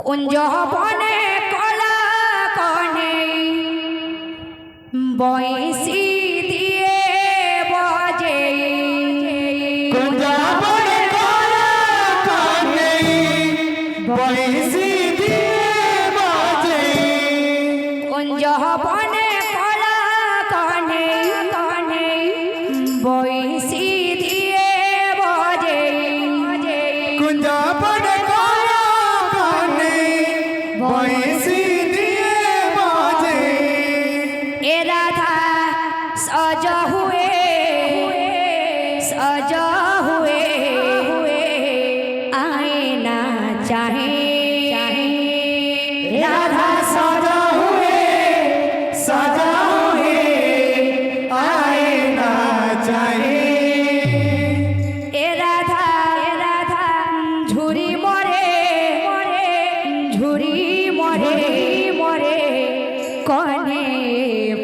কুঞ্জ বনে কলা কনে বয়সী দিয়ে বজে কুঞ্জ বনে কলা কনে বয়সী দিয়ে বজে কুঞ্জ বনে কলা কনে কনে বয়সী দিয়ে বজে কুঞ্জ বনে কলা কনে বয়সী দিয়ে বজে ए राधा सज हुए आए ना चाहे राधा सजा हुए आए ना चाहे ए राधा झुरी मरे कने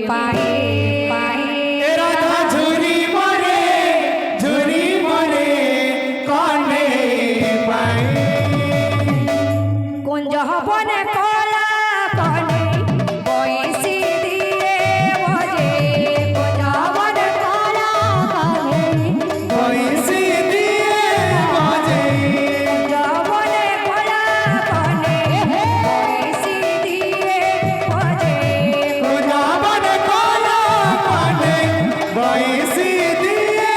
पाए राधा झुरी मरे कने पाए कुंज बने कला कने बयसी दिए बजे कुंज बने कला कने बयसी दिए बजे कुंज बने कला कने बयसी दिए बजे कुंजावन कोला कने बयसी दिए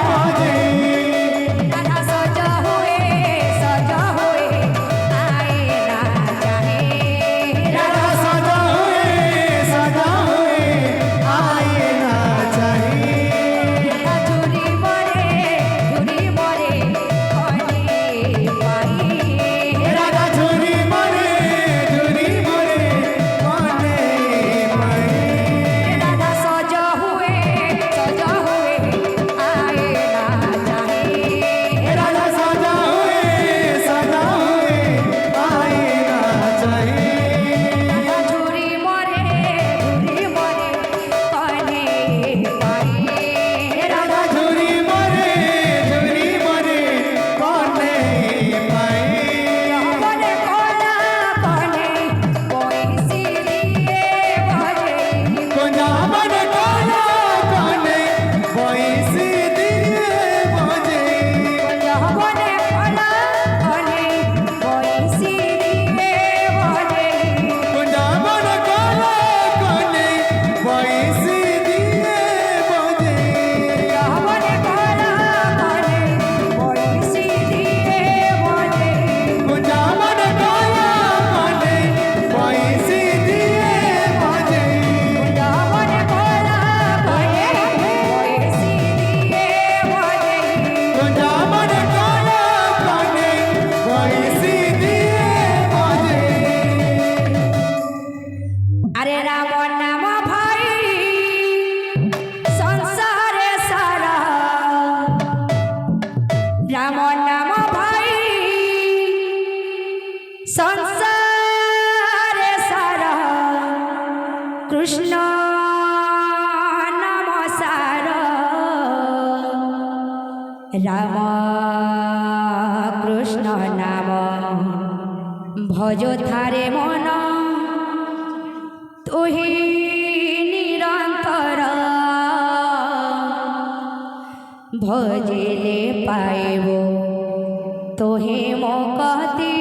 बजे राधा सज हुए आए ना चाहे राधा सजा हुए आए ना चाहे झुरी मरे कने पाई राधा झुरी मरे कने पाए राधा सज हुए आए ना चाहे राधा सजा हुए आए ना चाहे राधा झुरी मरे कने पाई राधा झुरी मरे कने पाए बने कला कने बयसी दिए बजे कुंजावन कोला कने बयसी दिए बजे बने कला कने बयसी दिए बजे कुंजावन कोला कने बयसी दिए बजे बने कला कने बयसी दिए बजे कुंजावन कोला कने बयसी दिए बजे बने कला कने बयसी दिए बजे कुंजावन कोला कने बयसी दिए बजे अरे राम नाम भाई संसारे सारा राम नाम भाई संसारे सारा कृष्ण नाम सारा राम कृष्ण नाम भजो थारे मन तुही निरंतर भजिले पाइबो तोहे मोकती